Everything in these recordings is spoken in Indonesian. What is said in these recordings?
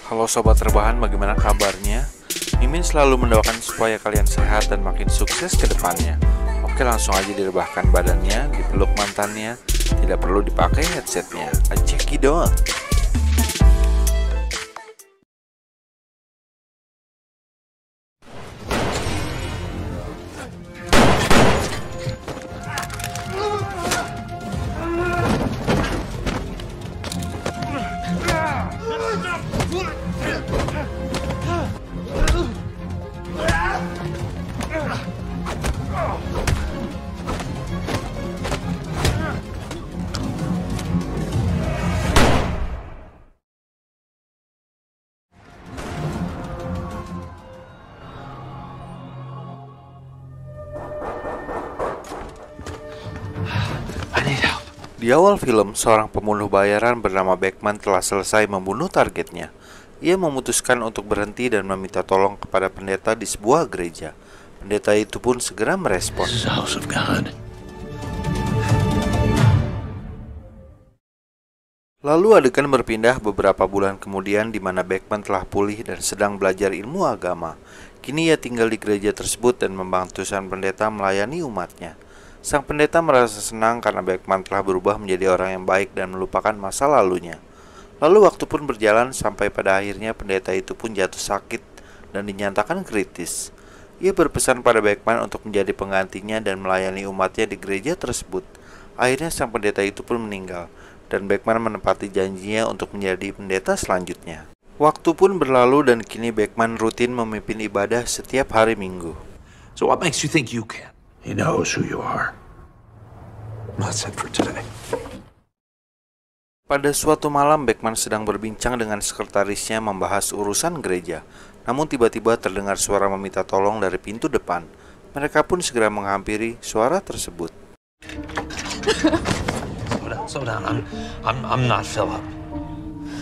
Halo sobat rebahan, bagaimana kabarnya? Mimin selalu mendoakan supaya kalian sehat dan makin sukses ke depannya. Oke, langsung aja direbahkan badannya, dipeluk mantannya, tidak perlu dipakai headsetnya, ceki doang. Di awal film, seorang pembunuh bayaran bernama Beckman telah selesai membunuh targetnya. Ia memutuskan untuk berhenti dan meminta tolong kepada pendeta di sebuah gereja. Pendeta itu pun segera merespon. Lalu adegan berpindah beberapa bulan kemudian di mana Beckman telah pulih dan sedang belajar ilmu agama. Kini ia tinggal di gereja tersebut dan membantu sang pendeta melayani umatnya. Sang pendeta merasa senang karena Beckman telah berubah menjadi orang yang baik dan melupakan masa lalunya. Lalu waktu pun berjalan sampai pada akhirnya pendeta itu pun jatuh sakit dan dinyatakan kritis. Ia berpesan pada Beckman untuk menjadi penggantinya dan melayani umatnya di gereja tersebut. Akhirnya sang pendeta itu pun meninggal dan Beckman menepati janjinya untuk menjadi pendeta selanjutnya. Waktu pun berlalu dan kini Beckman rutin memimpin ibadah setiap hari Minggu. So what makes you think you can? He knows who you are. That's it for today. Pada suatu malam, Beckman sedang berbincang dengan sekretarisnya membahas urusan gereja. Namun tiba-tiba terdengar suara meminta tolong dari pintu depan. Mereka pun segera menghampiri suara tersebut. Slow down. I'm not Philip.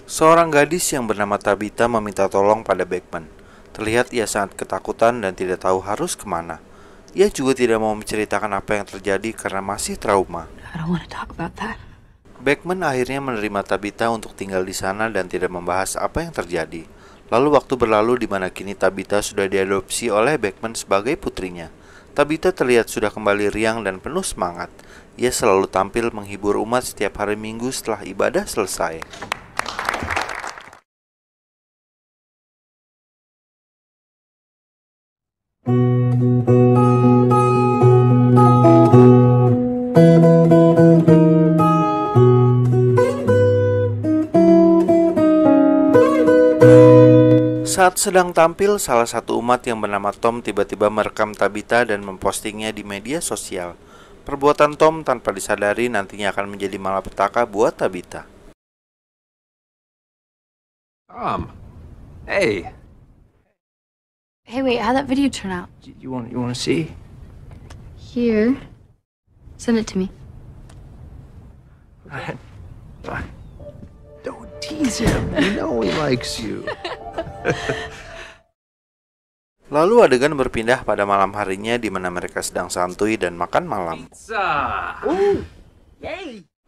Seorang gadis yang bernama Tabitha meminta tolong pada Beckman. Terlihat ia sangat ketakutan dan tidak tahu harus kemana. Ia juga tidak mau menceritakan apa yang terjadi karena masih trauma. Beckman akhirnya menerima Tabitha untuk tinggal di sana dan tidak membahas apa yang terjadi. Lalu waktu berlalu di mana kini Tabitha sudah diadopsi oleh Beckman sebagai putrinya. Tabitha terlihat sudah kembali riang dan penuh semangat. Ia selalu tampil menghibur umat setiap hari Minggu setelah ibadah selesai. Saat sedang tampil, salah satu umat yang bernama Tom tiba-tiba merekam Tabitha dan mempostingnya di media sosial. Perbuatan Tom tanpa disadari nantinya akan menjadi malapetaka buat Tabitha. Hey. Hey, wait, how'd that video turn out? You want to see? Here. Send it to me. Fine. Don't tease him. You know he likes you. Lalu adegan berpindah pada malam harinya di mana mereka sedang santuy dan makan malam.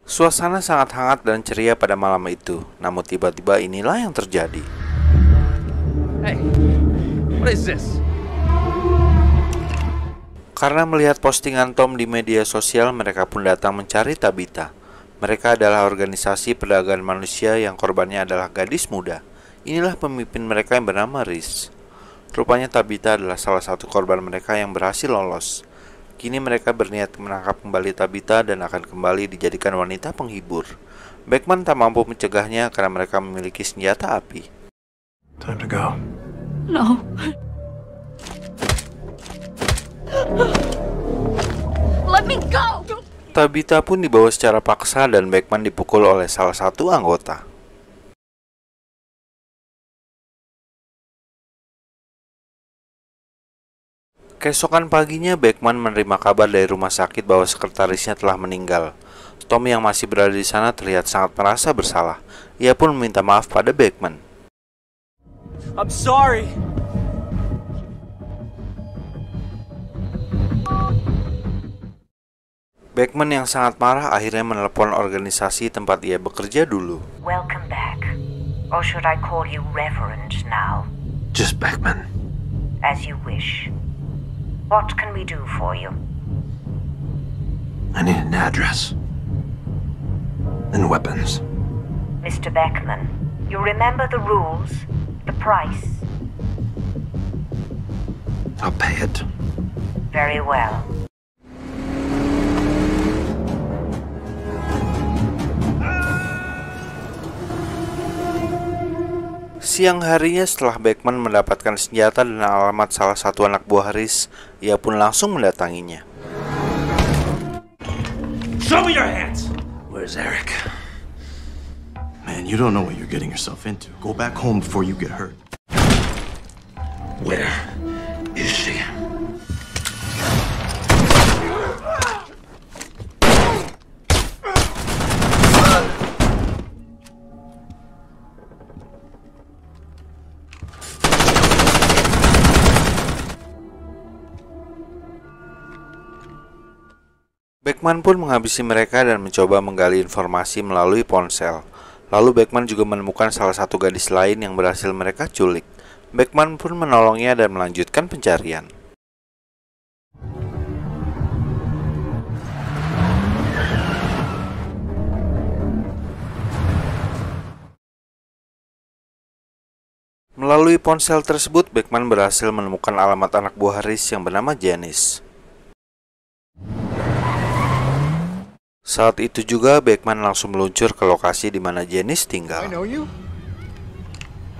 Suasana sangat hangat dan ceria pada malam itu. Namun tiba-tiba inilah yang terjadi. Hey, what is this? Karena melihat postingan Tom di media sosial, mereka pun datang mencari Tabitha. Mereka adalah organisasi perdagangan manusia yang korbannya adalah gadis muda. Inilah pemimpin mereka yang bernama Riz. Rupanya Tabitha adalah salah satu korban mereka yang berhasil lolos. Kini mereka berniat menangkap kembali Tabitha dan akan kembali dijadikan wanita penghibur. Beckman tak mampu mencegahnya karena mereka memiliki senjata api. Time to go. No. Let me go! Tabitha pun dibawa secara paksa dan Beckman dipukul oleh salah satu anggota. Keesokan paginya, Beckman menerima kabar dari rumah sakit bahwa sekretarisnya telah meninggal. Tom yang masih berada di sana terlihat sangat merasa bersalah. Ia pun meminta maaf pada Beckman. I'm sorry. Beckman yang sangat marah akhirnya menelepon organisasi tempat ia bekerja dulu. Welcome back. Or should I call you Reverend now? Just Beckman. As you wish. What can we do for you? I need an address. And weapons. Mr. Beckman, you remember the rules? The price? I'll pay it. Very well. Siang harinya setelah Beckman mendapatkan senjata dan alamat salah satu anak buah Riz, ia pun langsung mendatanginya. Show me your hands! Where's Eric? Man, you don't know what you're getting yourself into. Go back home before you get hurt. Where is she? Beckman pun menghabisi mereka dan mencoba menggali informasi melalui ponsel. Lalu Beckman juga menemukan salah satu gadis lain yang berhasil mereka culik. Beckman pun menolongnya dan melanjutkan pencarian. Melalui ponsel tersebut, Beckman berhasil menemukan alamat anak buah Riz yang bernama Janice. Saat itu juga Beckman langsung meluncur ke lokasi di mana Janice tinggal. I know you.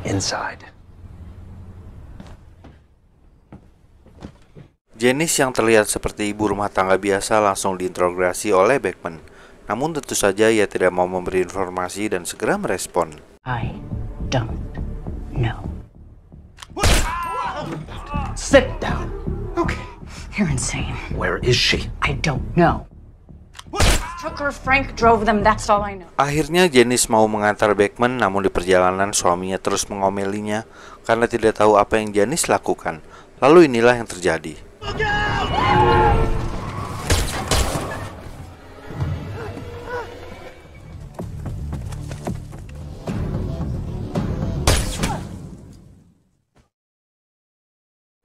Inside. Janice yang terlihat seperti ibu rumah tangga biasa langsung diinterogasi oleh Beckman. Namun tentu saja ia tidak mau memberi informasi dan segera merespon. I don't know. Sit down. Okay. You're insane. Where is she? I don't know. Took her, Frank drove them, that's all I know. Akhirnya Janice mau mengantar Beckman, namun di perjalanan suaminya terus mengomelinya karena tidak tahu apa yang Janice lakukan. Lalu inilah yang terjadi.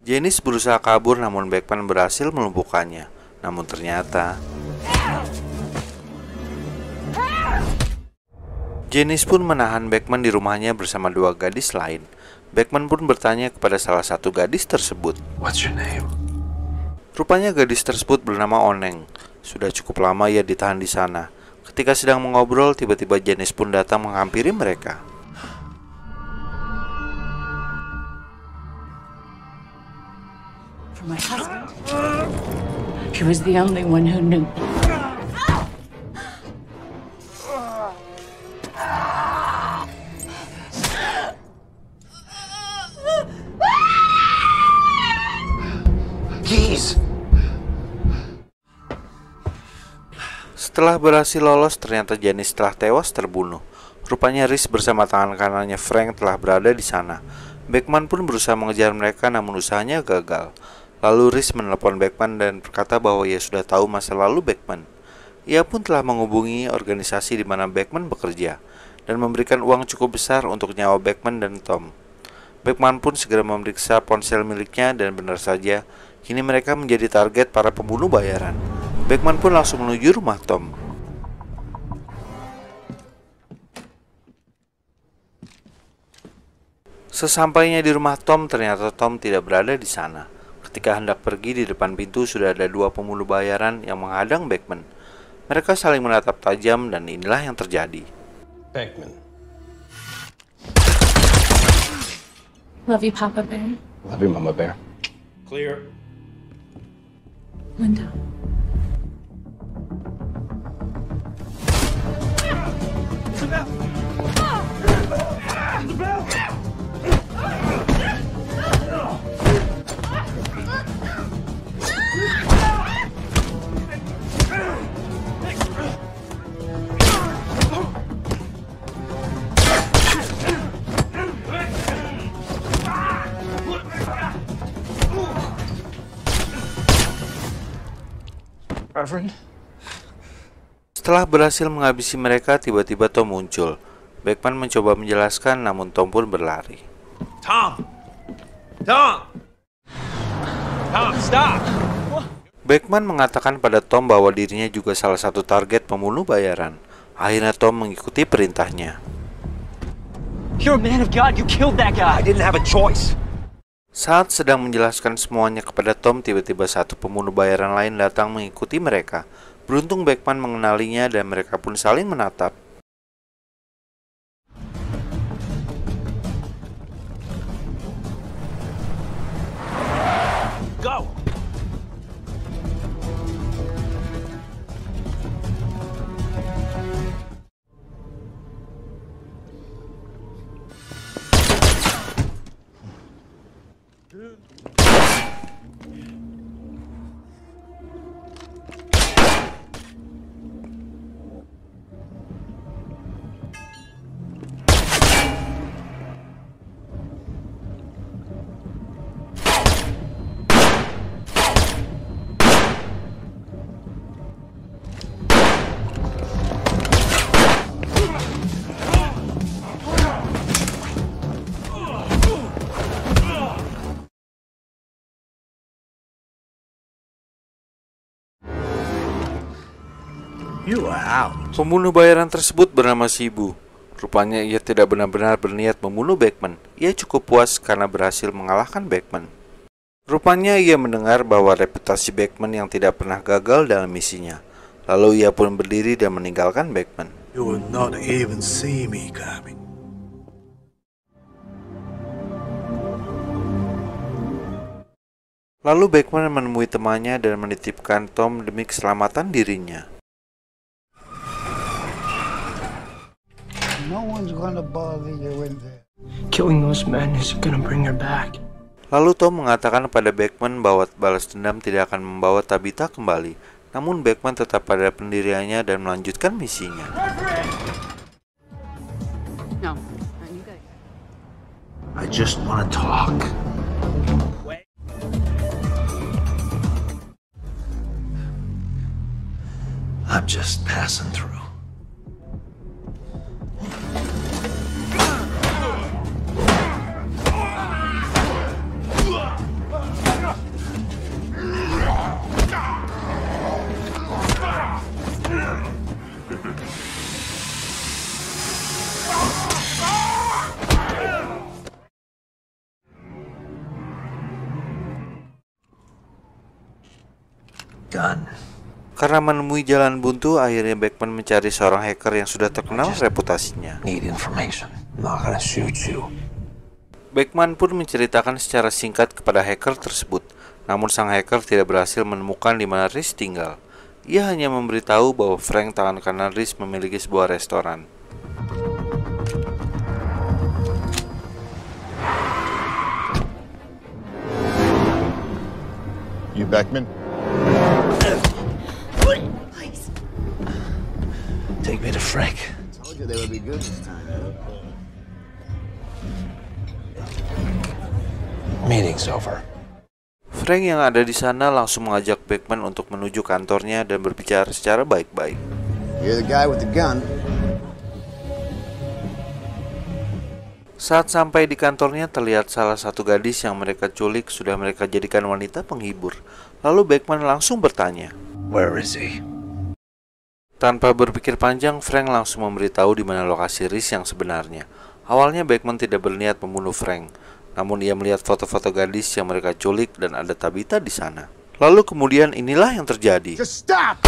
Janice berusaha kabur namun Beckman berhasil melumpuhkannya. Namun ternyata Janice pun menahan Beckman di rumahnya bersama dua gadis lain. Beckman pun bertanya kepada salah satu gadis tersebut. What's your name? Rupanya gadis tersebut bernama Oneng. Sudah cukup lama ia ditahan di sana. Ketika sedang mengobrol, tiba-tiba Janice pun datang menghampiri mereka. For my husband. He was the only one who knew. Setelah berhasil lolos, ternyata Janice telah tewas terbunuh. Rupanya Riz bersama tangan kanannya Frank telah berada di sana. Beckman pun berusaha mengejar mereka namun usahanya gagal. Lalu Riz menelepon Beckman dan berkata bahwa ia sudah tahu masa lalu Beckman. Ia pun telah menghubungi organisasi di mana Beckman bekerja dan memberikan uang cukup besar untuk nyawa Beckman dan Tom. Beckman pun segera memeriksa ponsel miliknya dan benar saja, kini mereka menjadi target para pembunuh bayaran. Beckman pun langsung menuju rumah Tom. Sesampainya di rumah Tom, ternyata Tom tidak berada di sana. Ketika hendak pergi, di depan pintu sudah ada dua pembunuh bayaran yang menghadang Beckman. Mereka saling menatap tajam dan inilah yang terjadi. Beckman. Love you, Papa Bear. Love you, Mama Bear. Clear. Linda. Reverend? Setelah berhasil menghabisi mereka, tiba-tiba Tom muncul. Beckman mencoba menjelaskan, namun Tom pun berlari. Tom! Tom! Tom, stop! Beckman mengatakan pada Tom bahwa dirinya juga salah satu target pembunuh bayaran. Akhirnya Tom mengikuti perintahnya. You're a man of God. You killed that guy. I didn't have a choice. Saat sedang menjelaskan semuanya kepada Tom, tiba-tiba satu pembunuh bayaran lain datang mengikuti mereka. Beruntung Beckman mengenalinya dan mereka pun saling menatap. Go! You are out. Pembunuh bayaran tersebut bernama Shibu. Rupanya ia tidak benar-benar berniat membunuh Beckman. Ia cukup puas karena berhasil mengalahkan Beckman. Rupanya ia mendengar bahwa reputasi Beckman yang tidak pernah gagal dalam misinya. Lalu ia pun berdiri dan meninggalkan Beckman. You will not even see me coming. Lalu Beckman menemui temannya dan menitipkan Tom demi keselamatan dirinya. No one's gonna bother you in there. Killing those men isn't gonna bring her back. Lalu Tom mengatakan pada Beckman bahwa balas dendam tidak akan membawa Tabitha kembali. Namun Beckman tetap pada pendiriannya dan melanjutkan misinya. No, not you guys. I just want to talk. I'm just passing through. Gun. Karena menemui jalan buntu, akhirnya Beckman mencari seorang hacker yang sudah terkenal reputasinya. Need information. I'm not gonna shoot you. Beckman pun menceritakan secara singkat kepada hacker tersebut. Namun sang hacker tidak berhasil menemukan di mana Rhys tinggal. Ia hanya memberitahu bahwa Frank tangan kanan Rhys memiliki sebuah restoran. You Beckman? Take me to Frank. Told you they would be good this time. Meeting's over. Frank yang ada di sana langsung mengajak Beckman untuk menuju kantornya dan berbicara secara baik-baik. You're the guy with the gun. Saat sampai di kantornya terlihat salah satu gadis yang mereka culik sudah mereka jadikan wanita penghibur. Lalu Beckman langsung bertanya. Where is he? Tanpa berpikir panjang, Frank langsung memberitahu di mana lokasi Rhys yang sebenarnya. Awalnya Beckman tidak berniat membunuh Frank, namun ia melihat foto-foto gadis yang mereka culik dan ada Tabitha di sana. Lalu kemudian inilah yang terjadi. Just stop!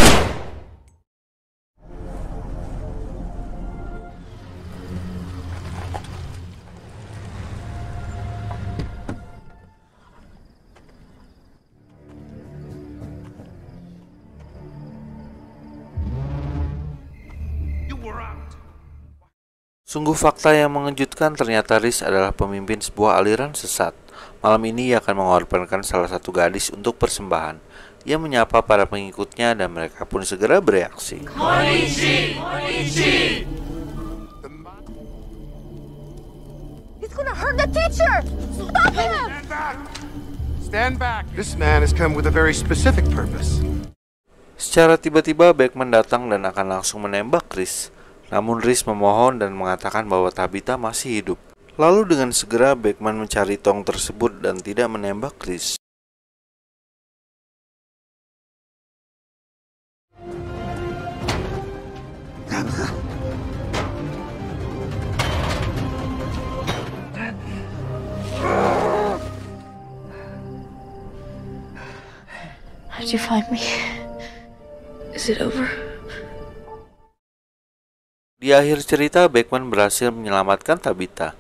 Sungguh fakta yang mengejutkan, ternyata Rhys adalah pemimpin sebuah aliran sesat. Malam ini ia akan mengorbankan salah satu gadis untuk persembahan. Ia menyapa para pengikutnya dan mereka pun segera bereaksi. He's gonna hurt the teacher! Stop him! Stand back. This man has come with a very specific purpose. Secara tiba-tiba Beckman datang dan akan langsung menembak Rhys. Namun Rhys memohon dan mengatakan bahwa Tabitha masih hidup. Lalu dengan segera Beckman mencari tong tersebut dan tidak menembak Rhys. How did you find me? Is it over? Di akhir cerita, Beckman berhasil menyelamatkan Tabitha.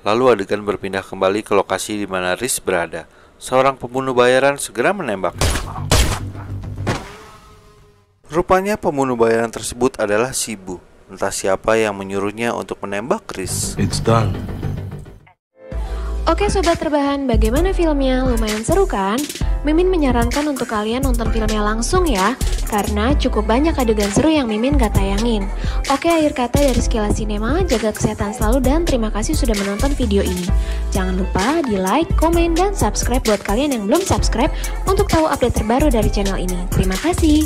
Lalu adegan berpindah kembali ke lokasi di mana Rhys berada. Seorang pembunuh bayaran segera menembaknya. Rupanya pembunuh bayaran tersebut adalah Shibu. Entah siapa yang menyuruhnya untuk menembak Rhys. It's done. Oke sobat terbahan, bagaimana filmnya? Lumayan seru kan? Mimin menyarankan untuk kalian nonton filmnya langsung ya, karena cukup banyak adegan seru yang Mimin gak tayangin. Oke, akhir kata dari Sekilas Sinema, jaga kesehatan selalu dan terima kasih sudah menonton video ini. Jangan lupa di like, komen, dan subscribe buat kalian yang belum subscribe untuk tahu update terbaru dari channel ini. Terima kasih.